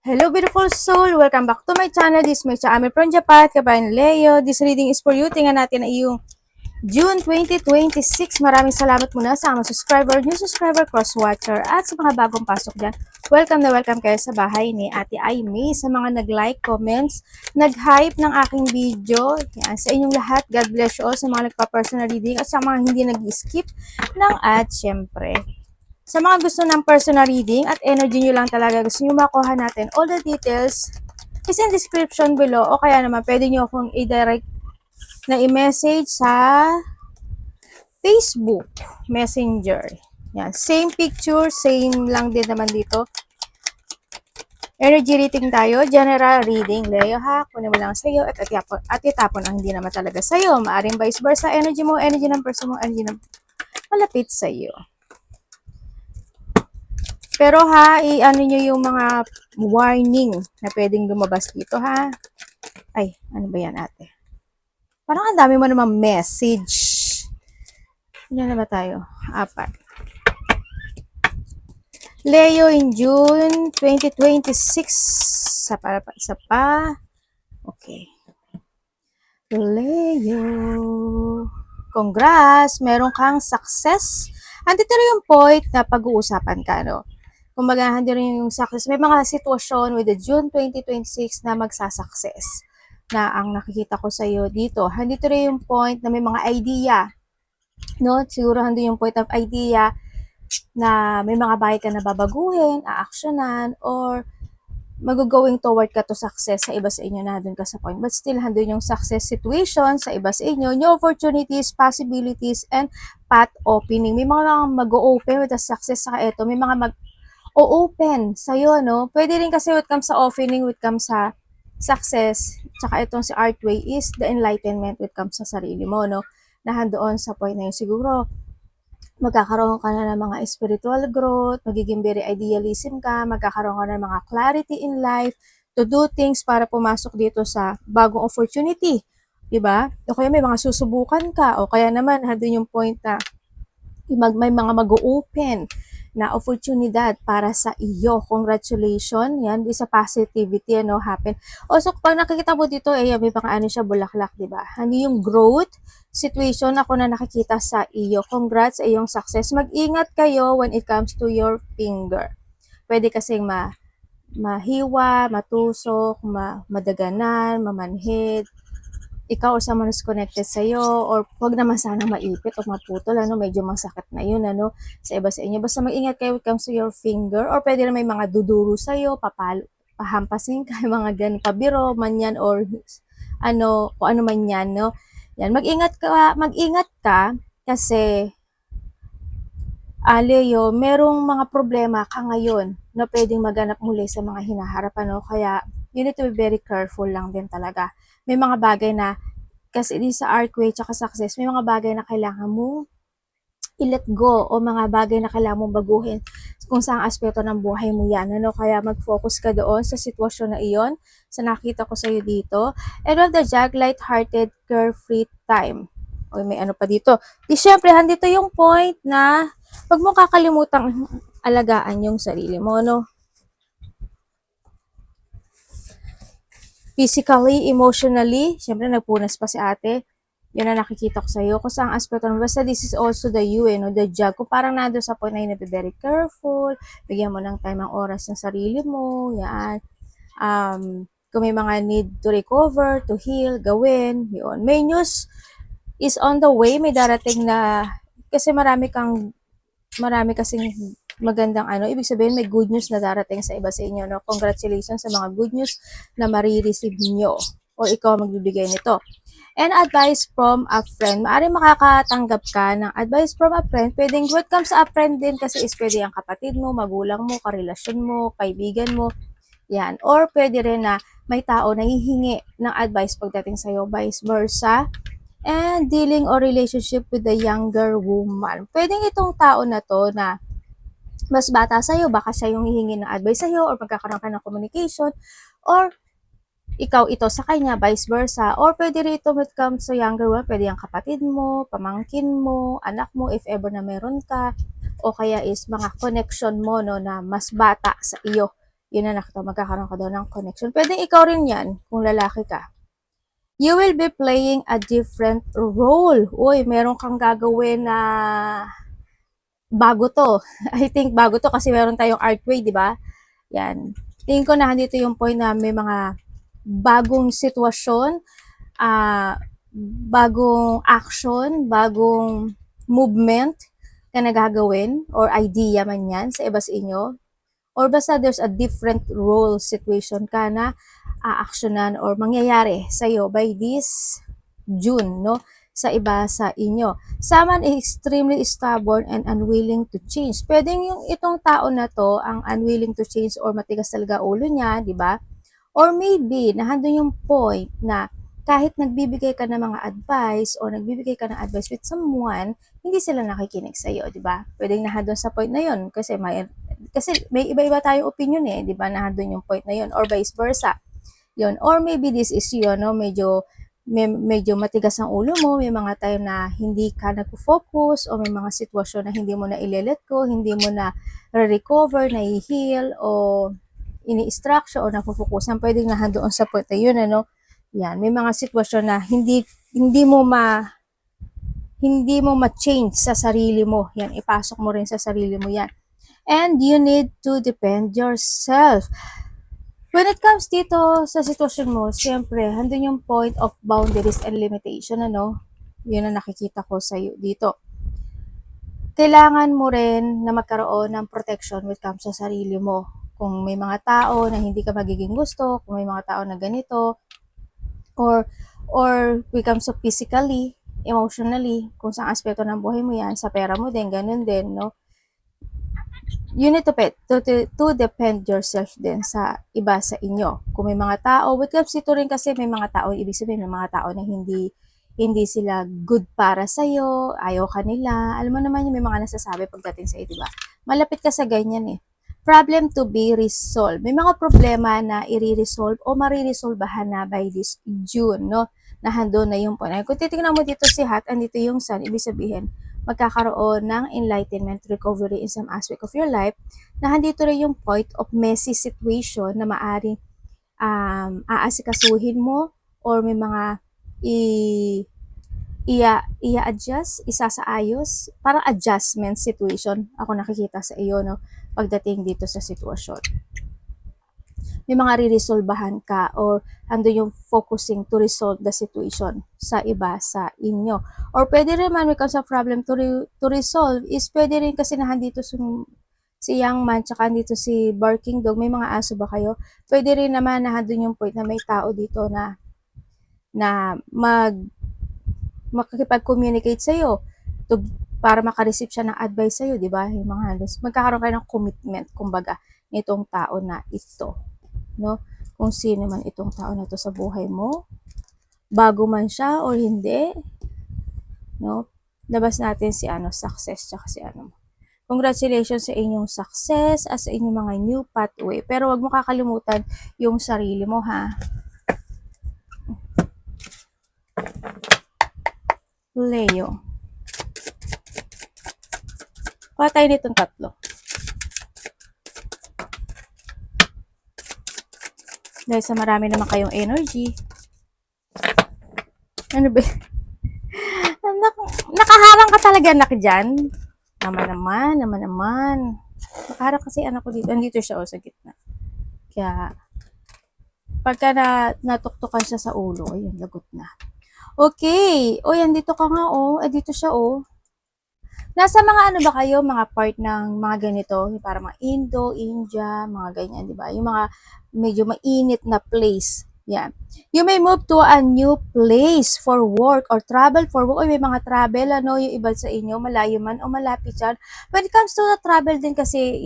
Hello beautiful soul! Welcome back to my channel. This is my channel from Japan, Kabayan Leo. This reading is for you. Tingnan natin na iyong June 2026. Maraming salamat muna sa mga subscriber, new subscriber, cross-watcher, at sa mga bagong pasok dyan. Welcome na welcome kayo sa bahay ni Ate Aimee. Sa mga nag-like, comments, nag-hype ng aking video. Yan, sa inyong lahat, God bless you all. Sa mga nagpa-personal reading at sa mga hindi nag-skip ng ad, syempre. Sa mga gusto ng personal reading at energy nyo lang talaga, gusto nyo makuha natin all the details is in description below o kaya naman pwede nyo akong i-direct na i-message sa Facebook Messenger. Yan. Same picture, same lang din naman dito. Energy reading tayo, general reading. Leo ha, kunin mo lang sa'yo at itapon ang hindi naman talaga sa'yo. Maaring vice versa, energy mo, energy ng person mo, energy ng malapit sa'yo. Pero ha, i-ano nyo yung mga warning na pwedeng lumabas dito ha. Ay, ano ba yan ate? Parang ang dami mo naman message. Ano na ba tayo? 4. Leo in June 2026. Sa pa. Okay. Leo. Congrats! Meron kang success. Andito rin yung point na pag-uusapan ka, no? Kumbaga, hindi rin yung success. May mga sitwasyon with the June 2026 na magsasuccess na ang nakikita ko sa iyo dito. Handito rin yung point na may mga idea. No? Siguro handito yung point of idea na may mga bagay ka na babaguhin, aaksyonan, or mag-going toward ka to success sa iba sa inyo na doon ka sa point. But still, handun yung success situation sa iba sa inyo, new opportunities, possibilities, and path opening. May mga mag-open with the success sa ito. May mga open sa'yo, no? Pwede rin kasi with comes sa opening, with comes sa success, tsaka itong si Artway is the enlightenment with comes sa sarili mo, no? Nahandoon sa point na yun. Siguro, magkakaroon ka na ng mga spiritual growth, magiging very idealism ka, magkakaroon ka ng mga clarity in life, to do things para pumasok dito sa bagong opportunity. Diba? O kaya may mga susubukan ka, o kaya naman, handun yung point na may mga mag-open na oportunidad para sa iyo. Congratulations. Yan, sa positivity, ano, happen. Also, pag nakikita mo dito, may mga ano siya, bulaklak, di ba? Ano yung growth situation ako na nakikita sa iyo. Congrats sa iyong success. Mag-ingat kayo when it comes to your finger. Pwede kasing mahiwa, matusok, madaganan, mamanhid, ikaw o someone who's connected sa'yo, or huwag naman sana maipit o maputol, ano, medyo masakit na yun, ano, sa iba sa inyo. Basta mag-ingat kayo when it comes to your finger, or pwede na may mga duduro sa'yo, pahampasin ka, mga ganun, pabiro man yan, or ano, kung ano man yan, no. Yan, mag-ingat ka, kasi, Leo, merong mga problema ka ngayon na pwedeng maganap muli sa mga hinaharap, ano, kaya, you need to be very careful lang din talaga. May mga bagay na, kasi di sa arcway tsaka success, may mga bagay na kailangan mo i-let go o mga bagay na kailangan mong baguhin kung saang aspeto ng buhay mo yan. Ano? Kaya mag-focus ka doon sa sitwasyon na iyon, sa nakita ko sa iyo dito. And of the Jag, light-hearted, carefree time. O may ano pa dito. Di syempre, handito yung point na wag mo kakalimutang alagaan yung sarili mo, no? Physically, emotionally, syempre nagpunas pa si ate. Yun na nakikita ko sa iyo. Kung saan aspeto naman. Basta this is also the you, no? The jug. Kung parang nando sa point na yun, be very careful. Bigyan mo ng time ang oras ng sarili mo. Yan. Kung may mga need to recover, to heal, gawin. Yun. May news is on the way. May darating na, kasi marami kasing magandang ano, ibig sabihin may good news na darating sa iba sa inyo, no? Congratulations sa mga good news na marireceive nyo o ikaw magbibigay nito. And advice from a friend. Maaaring makakatanggap ka ng advice from a friend. Pwedeng what comes sa a friend din kasi is pwede ang kapatid mo, magulang mo, karelasyon mo, kaibigan mo. Yan. Or pwede rin na may tao na hihingi ng advice pagdating sa'yo, vice versa. And dealing or relationship with the younger woman. Pwedeng itong tao na to na mas bata sa'yo, baka siya yung hihingi ng advice sa'yo or magkakaroon ka ng communication, or ikaw ito sa kanya, vice versa. Or pwede rito when it comes to younger one, pwede yung kapatid mo, pamangkin mo, anak mo, if ever na meron ka, o kaya is mga connection mo, no, na mas bata sa iyo. Yun na nakita, magkakaroon ka daw ng connection. Pwedeng ikaw rin yan, kung lalaki ka. You will be playing a different role. Uy, meron kang gagawin na bago to. I think bago to kasi meron tayong archway, di ba? Yan. Tingin ko na dito yung point na may mga bagong sitwasyon, bagong action, bagong movement na nagagawin or idea man yan sa iba sa inyo. Or basta there's a different role situation ka na aaksyonan or mangyayari sa'yo by this June, no? Sa iba sa inyo. Someone is extremely stubborn and unwilling to change. Pwedeng yung itong tao na to ang unwilling to change or matigas talaga ulo niya, di ba? Or maybe, nandun yung point na kahit nagbibigay ka ng mga advice or nagbibigay ka ng advice with someone, hindi sila nakikinig sa'yo, di ba? Pwedeng nandun sa point na yun kasi may iba-iba tayong opinion eh, di ba? Nandun yung point na yun or vice versa. Yun. Or maybe this is you, no? Medyo matigas ang ulo mo, may mga time na hindi ka nag-focus o may mga sitwasyon na hindi mo na ile-let go, hindi mo na re-recover, na-heal o ini-structure o nafufukusan. Pwedeng nahandoon sa point na yun, ano? Yan, may mga sitwasyon na hindi mo ma-change sa sarili mo. Yan, ipasok mo rin sa sarili mo yan. And you need to depend yourself. When it comes dito sa sitwasyon mo, siyempre, handun yung point of boundaries and limitation, ano? Yun ang nakikita ko sa iyo dito. Kailangan mo rin na magkaroon ng protection when it comes sa sarili mo. Kung may mga tao na hindi ka magiging gusto, kung may mga tao na ganito, or when it comes to physically, emotionally, kung saan aspeto ng buhay mo yan, sa pera mo din, ganun din, no? You need to depend yourself din sa iba sa inyo. Kung may mga tao, with comes ito rin kasi may mga tao, ibig sabihin may mga tao na hindi sila good para sa'yo, ayaw ka nila. Alam mo naman yung may mga nasasabi pagdating sa'yo, diba? Malapit ka sa ganyan eh. Problem to be resolved. May mga problema na i-resolve o mariresolbahan na by this June, no? Na hando na yung point. Kung titingnan mo dito si Hat, andito yung Sun, ibig sabihin, magkakaroon ng enlightenment, recovery in some aspect of your life, na handito rin yung point of messy situation na maaring aasikasuhin mo or may mga i-adjust, isasaayos, parang adjustment situation ako nakikita sa iyo, no, pagdating dito sa sitwasyon. May mga re-resolbahan ka or ando yung focusing to resolve the situation sa iba sa inyo. Or pwede rin man, may sa problem to resolve is pwede rin kasi nahandito si Young Man tsaka dito si Barking Dog. May mga aso ba kayo? Pwede rin naman nahandun yung point na may tao dito na makikipag-communicate sa'yo para makareceive siya ng advice sa'yo, di ba? Yung mga halos, magkakaroon kayo ng commitment, kumbaga, nitong tao na ito, no? Kung sino man itong tao na to sa buhay mo, bago man siya or hindi, no? Labas natin si success, tsaka si Congratulations sa inyong success, as sa inyong mga new pathway. Pero wag mo kakalimutan yung sarili mo, ha? Leo. Kuha tayo nitong tatlo. Dahil sa marami naman kayong energy. Ano ba? Nakaharang ka talaga, anak, dyan. Naman. Nakaharang kasi anak ko dito. Andito siya sa gitna. Kaya, pagka natuktukan siya sa ulo, ayun, lagot na. Okay. O, yan, dito ka nga, dito siya, Nasa mga ano ba kayo, mga part ng mga ganito, para mga Indo, India, mga ganyan, di ba? Yung mga medyo mainit na place. Yan. You may move to a new place for work or travel for work. O may mga travel, yung iba sa inyo, malayo man o malapit yan. When it comes to the travel din kasi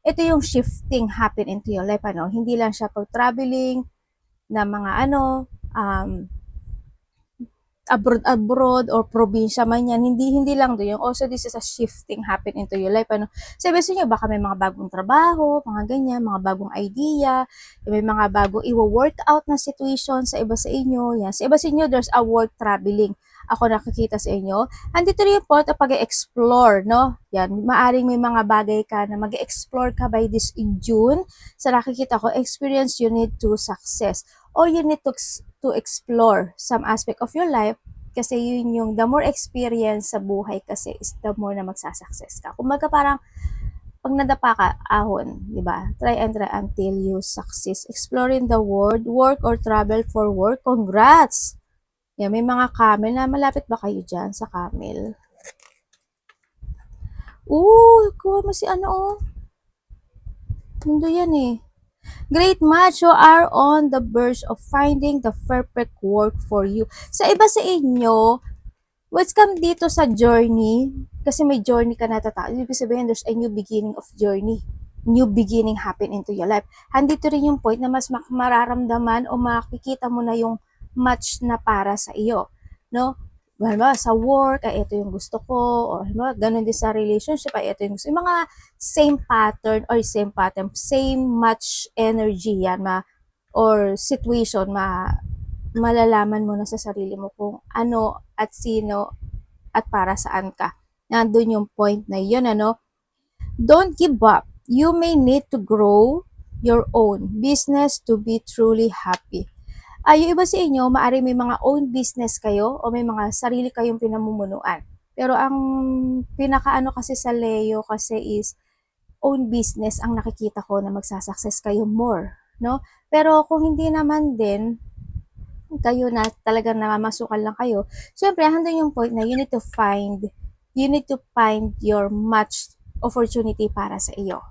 ito yung shifting happen into your life, Hindi lang siya pag-traveling na mga abroad or probinsya man yan, hindi lang doon. Also, this is a shifting happen into your life. Sabi sa inyo, baka may mga bagong trabaho, mga ganyan, mga bagong idea, may mga bagong i-work out na situation sa iba sa inyo. Yan. Sa iba sa inyo, there's a work traveling. ako nakikita sa inyo. Andito rin yung part of pag-explore, no? Yan, maaring may mga bagay ka na mag-explore ka by this June. Sa nakikita ko, experience you need to success. Or you need to explore some aspect of your life kasi yun yung the more experience sa buhay kasi is the more na magsasucess ka. Kumbaga parang pag nadapa ka, ahon, di ba? Try and try until you succeed. Exploring the world, work or travel for work. Congrats! Yan, may mga camel na malapit ba kayo dyan sa camel? Kuha mo si ano oh. Mundo yan eh. Great match, you are on the verge of finding the perfect work for you. Sa iba sa inyo, welcome dito sa journey, kasi may journey ka natatao. Ibig sabihin, there's a new beginning of journey. New beginning happen into your life. Handito rin yung point na mas mararamdaman o makikita mo na yung match na para sa iyo. No? Halimbawa, sa work, ay ito yung gusto ko, o halimbawa, ganun din sa relationship, ay ito yung gusto. Yung mga same pattern, same match energy yan, or situation, malalaman mo na sa sarili mo kung ano at sino at para saan ka. Nandun yung point na yun, ano? Don't give up. You may need to grow your own business to be truly happy. Yung iba sa inyo, maari may mga own business kayo o may mga sarili kayong pinamumunuan. Pero ang pinakaano kasi sa Leo kasi is own business ang nakikita ko na magsasucess kayo more, no? Pero kung hindi naman din kayo na talagang namamasukan lang kayo, syempre handang yung point na you need to find your match opportunity para sa iyo.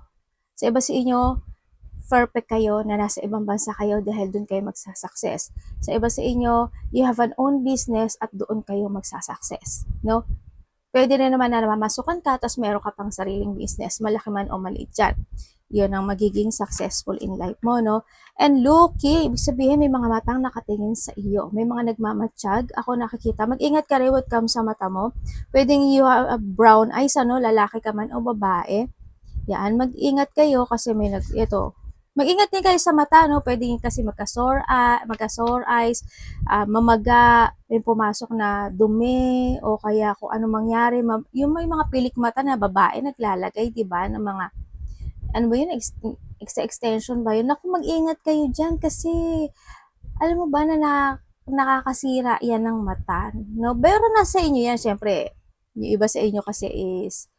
Sa iba sa inyo, perfect kayo na nasa ibang bansa kayo dahil doon kayo magsasucess. Sa iba sa inyo, you have an own business at doon kayo magsasucess. No? Pwede rin naman na mamasukan ka tapos meron ka pang sariling business, malaki man o maliit dyan. Yun ang magiging successful in life mo, no? And Lucky, ibig sabihin may mga matang nakatingin sa iyo. May mga nagmamatsyag. Ako nakikita. Mag-ingat ka rin what comes sa mata mo. Pwedeng you have brown eyes, ano, lalaki ka man o babae. Yan, mag-ingat kayo kasi ito, mag-ingat din kayo sa mata, no? Pwede kasi magka-sore eyes, mamaga, may pumasok na dumi, o kaya kung ano mangyari. Yung may mga pilik mata na babae naglalagay, di ba, ng mga, ano ba yun, extension ba yun? Naku, mag-ingat kayo dyan kasi, alam mo ba na nakakasira yan ng mata, no? Pero nasa inyo yan, syempre, yung iba sa inyo kasi is,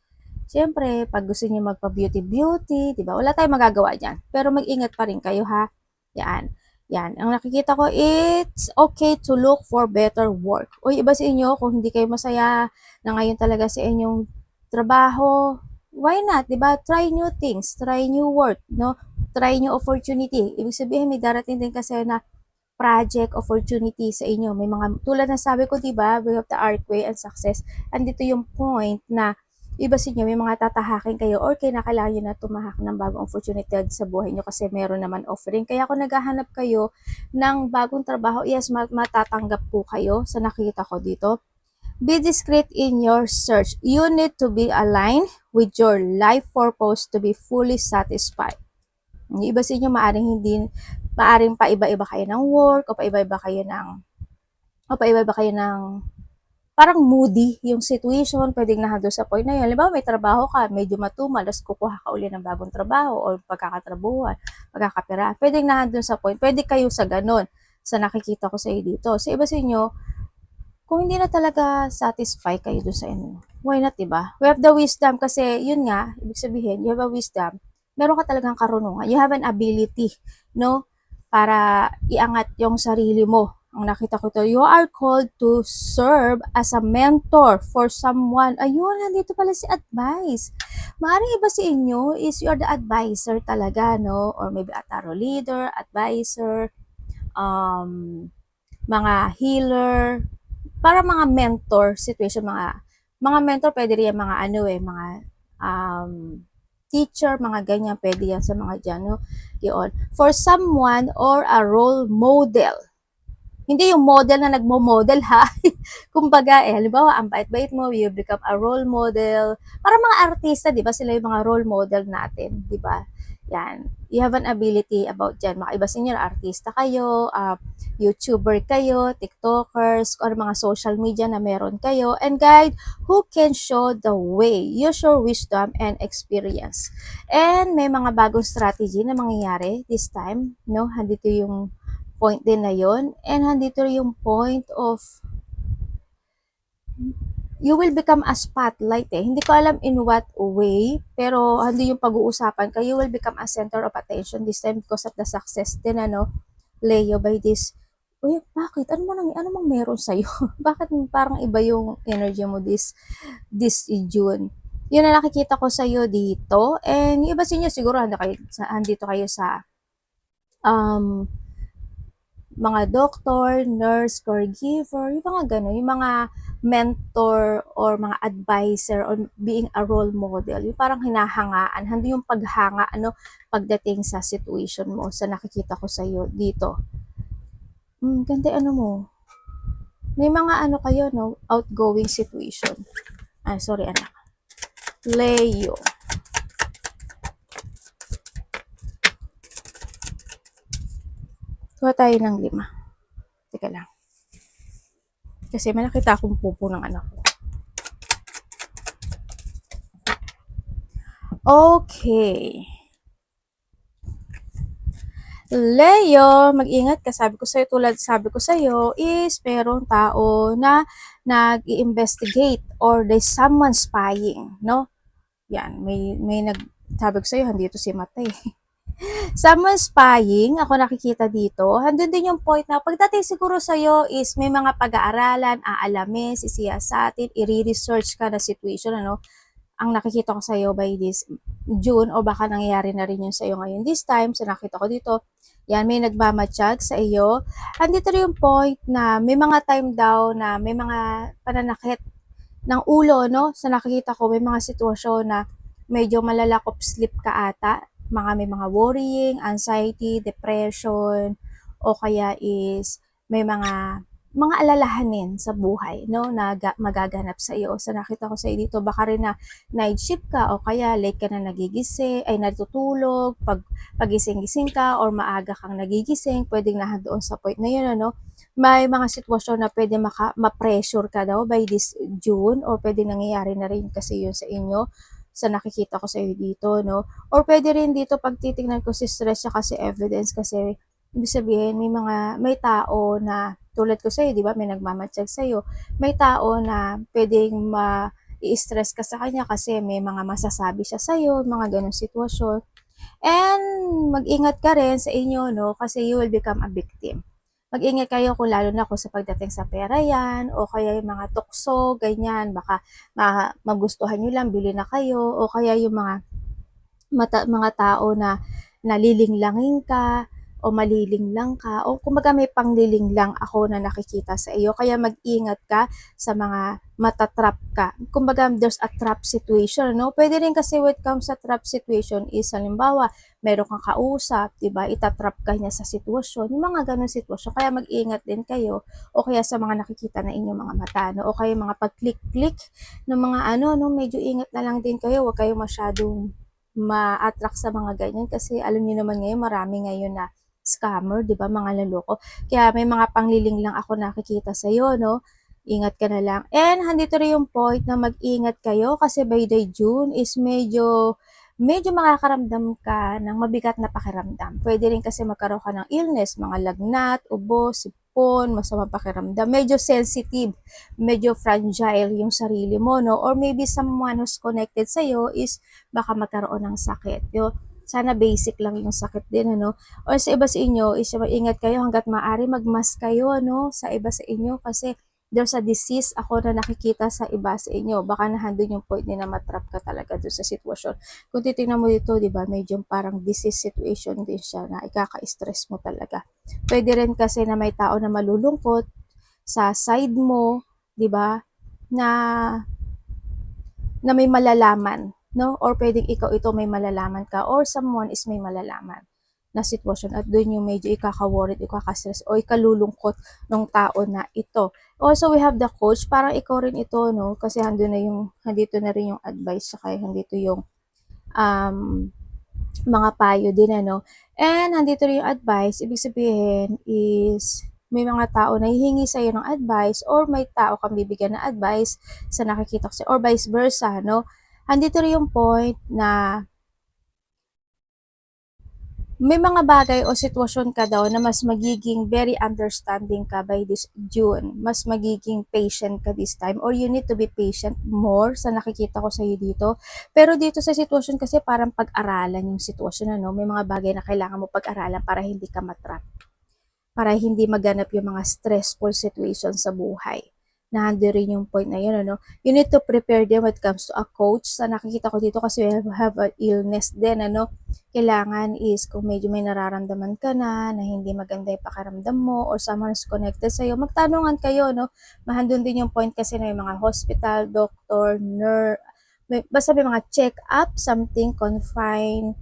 siyempre, pag gusto niyo magpa-beauty, di ba? Wala tayong magagawa diyan. Pero mag-ingat pa rin kayo, ha? Yan. Yan. Ang nakikita ko, it's okay to look for better work. O iba sa inyo, kung hindi kayo masaya na ngayon talaga sa inyong trabaho, why not, di ba? Try new things, try new work, no? Try new opportunity. Ibig sabihin, may darating din kasi na project opportunity sa inyo. May mga, tulad ng sabi ko, di ba? We have the archway and success. Andito yung point na iba sa inyo, may mga tatahakin kayo or kinakailangan nyo na tumahak ng bagong opportunity sa buhay nyo kasi meron naman offering. Kaya kung naghahanap kayo ng bagong trabaho, yes, matatanggap po kayo sa nakita ko dito. Be discreet in your search. You need to be aligned with your life purpose to be fully satisfied. Yung iba sa inyo, maaring paiba-iba kayo ng work o paiba-iba kayo ng parang moody yung situation, pwedeng nahando sa point na yun. Halimbawa, may trabaho ka, medyo matumal, tapos kukuha ka uli ng bagong trabaho o pagkakatrabuhan, pagkakapiraan. Pwedeng nahando sa point, pwede kayo sa ganun, sa nakikita ko sa iyo dito. Sa iba sa inyo, kung hindi na talaga satisfy kayo doon sa inyo, why not, diba? We have the wisdom kasi, yun nga, ibig sabihin, you have a wisdom, meron ka talagang karunungan, you have an ability, no? Para iangat yung sarili mo. Ang nakita ko to, you are called to serve as a mentor for someone. Ayun, nandito pala si advice. Maaring iba sa inyo is you are the advisor talaga, no? Or maybe a tarot leader, advisor, mga healer, para mga mentor situation, mga mentor, pwede rin mga mga teacher, mga ganyan, pwede yan sa mga dyan, no? Yun. For someone or a role model. Hindi yung model na nagmo-model, ha? Kumbaga, halimbawa, ang bait-bait mo, you become a role model. Para mga artista, di ba? Sila yung mga role model natin, di ba? Yan. You have an ability about dyan. Makaiba sa inyo, artista kayo, YouTuber kayo, TikTokers, or mga social media na meron kayo. And guide who can show the way. Use your wisdom and experience. And may mga bagong strategy na mangyayari this time. No? Handito yung point din na yon. And handito yung point of you will become a spotlight eh. Hindi ko alam in what way, pero hindi yung pag-uusapan ka, you will become a center of attention this time because of the success din, Leo, by this. Uy, bakit? Ano mang meron sa'yo? Bakit parang iba yung energy mo this June? Yun na nakikita ko sa'yo dito. And yung iba sa inyo, siguro andito kayo sa um, mga doctor, nurse, caregiver, yung mga gano'n, yung mga mentor or mga advisor or being a role model, yung parang hinahangaan, hindi yung paghanga, pagdating sa situation mo, sa nakikita ko sa'yo dito. Ganda mo. May mga kayo, no, outgoing situation. Sorry anak. Leo. Kuha tayo ng 5. Teka lang. Kasi may nakita akong pupo ng anak ko. Okay. Leo, mag-ingat ka. Sabi ko sa'yo, is merong tao na nag-i-investigate or there's someone spying, no? Yan, sabi ko sa'yo, handito si Matay. Someone spying, ako nakikita dito. Handun din yung point na pagdating siguro sa'yo is may mga pag-aaralan, aalamin, sisiyasatin, i-research ka na situation, ang nakikita ko sa'yo by this June o baka nangyayari na rin yun sa'yo ngayon this time, so nakita ko dito, yan, may nagmamatsyag sa iyo. Andito rin yung point na may mga time daw na may mga pananakit ng ulo, no? Sa nakikita ko, may mga sitwasyon na medyo malalakop sleep ka ata, may mga worrying, anxiety, depression, o kaya is may mga alalahanin sa buhay, no, na magaganap sa iyo. So nakita ko sa iyo dito, baka rin na night shift ka o kaya late ka na nagigising, ay natutulog, pagising-gising ka or maaga kang nagigising, pwedeng doon sa point na yun, may mga sitwasyon na pwede ma-pressure ka daw by this June or pwede nangyayari na rin kasi yun sa inyo sa nakikita ko sa iyo dito, no? Or pwede rin dito pag titingnan ko si stress siya kasi evidence kasi ibig sabihin may tao na tulad ko sa'yo, di ba, may nagmamatsyag sa'yo, may tao na pwedeng i-stress ka sa kanya kasi may mga masasabi siya sa'yo, mga ganong sitwasyon. And mag-ingat ka rin sa inyo, no, kasi you will become a victim. Mag-ingat kayo kung lalo na kung sa pagdating sa pera yan, o kaya yung mga tukso, ganyan, baka magustuhan nyo lang, bili na kayo, o kaya yung mga tao na nalilinglangin ka, o malilinglang ka, o kumbaga may panglilinglang ako na nakikita sa iyo. Kaya mag-ingat ka sa mga matatrap ka. Kumbaga, there's a trap situation, no? Pwede rin kasi when it comes sa trap situation is, halimbawa, meron kang kausap, diba? Itatrap ka niya sa sitwasyon, yung mga ganun sitwasyon. Kaya mag-ingat din kayo, o kaya sa mga nakikita na inyong mga mata, no? O kaya mga pag-click-click ng mga no? Medyo ingat na lang din kayo. Huwag kayo masyadong ma-attract sa mga ganyan kasi alam niyo naman ngayon, marami ngayon na scammer, 'di ba, mga laloko. Kaya may mga pangliling lang ako nakikita sa iyo, no? Ingat ka na lang. And handito rin yung point na mag-ingat kayo kasi by the June is medyo makakaramdam ka ng mabigat na pakiramdam. Pwede rin kasi magkaroon ka ng illness, mga lagnat, ubo, sipon, masamang pakiramdam. Medyo sensitive, medyo fragile yung sarili mo, no? Or maybe someone who's connected sa'yo is baka magkaroon ng sakit. Sana basic lang yung sakit din, Or sa iba sa inyo, is ingat kayo hanggat maaari magmask kayo, sa iba sa inyo kasi there's a disease ako na nakikita sa iba sa inyo. Baka nahandun yung point na matrap ka talaga doon sa sitwasyon. Kung titingnan mo dito, di ba, medyo parang disease situation din siya na ikaka-stress mo talaga. Pwede rin kasi na may tao na malulungkot sa side mo, di ba, na may malalaman, no? Or pwedeng ikaw ito may malalaman ka or someone is may malalaman na sitwasyon at doon yung medyo ikaka-worried, ikaka-stress o ikalulungkot ng tao na ito. Also, we have the coach, parang ikaw rin ito, no? Kasi handito na rin yung advice, saka handito yung mga payo din ano. And nandito rin yung advice, ibig sabihin is may mga tao na hihingi sa'yo ng advice or may tao kang bibigyan ng advice sa nakikita ko sa'yo or vice versa, no? Andito rin yung point na may mga bagay o sitwasyon ka daw na mas magiging very understanding ka by this June. Mas magiging patient ka this time or you need to be patient more sa nakikita ko sa'yo dito. Pero dito sa sitwasyon kasi parang pag-aralan yung sitwasyon, ano? May mga bagay na kailangan mo pag-aralan para hindi ka matrap, para hindi maganap yung mga stressful situation sa buhay. Nahando rin yung point na yun, ano? You need to prepare them when it comes to a coach. Sa nakikita ko dito kasi we have an illness din, ano? Kailangan is kung medyo may nararamdaman ka na hindi maganda yung pakaramdam mo or someone is connected sa'yo, magtanungan kayo, no? Mahandun din yung point kasi na yung mga hospital, doctor, nurse, basta may mga check-up, something, confine,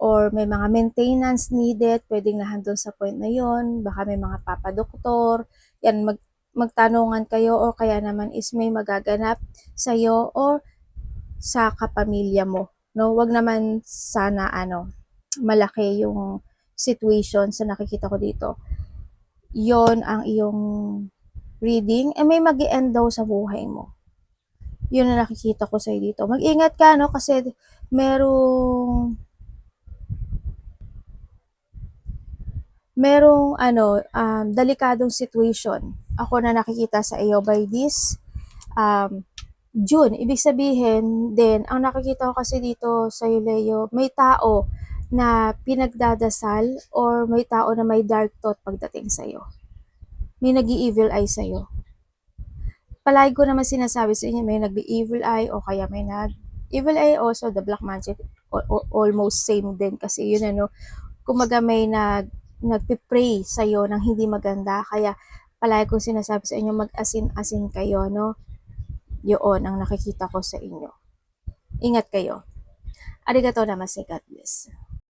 or may mga maintenance needed, pwedeng nahandun sa point na yon, baka may mga papadoktor, yan, magtanungan kayo o kaya naman is may magaganap sa'yo or sa kapamilya mo, no? Wag naman sana ano, malaki yung situation sa nakikita ko dito. Yon ang iyong reading, may mag-i-end daw sa buhay mo. Yun ang nakikita ko sa'yo dito. Mag-ingat ka, no? Kasi merong ano, delikadong situation ako na nakikita sa iyo by this June. Ibig sabihin din, ang nakikita ko kasi dito sa iyo, Leo, may tao na pinagdadasal or may tao na may dark thought pagdating sa iyo. May nag-evil eye sa iyo. Palagi ko naman sinasabi sa inyo, may nag-evil eye o kaya may evil eye also, the black magic, almost same din kasi yun ano, kumaga may nagpipray sa'yo ng hindi maganda, kaya palagi kong sinasabi sa inyo, mag-asin-asin kayo, no? Yun ang nakikita ko sa inyo. Ingat kayo. Arigatou namaste, God bless.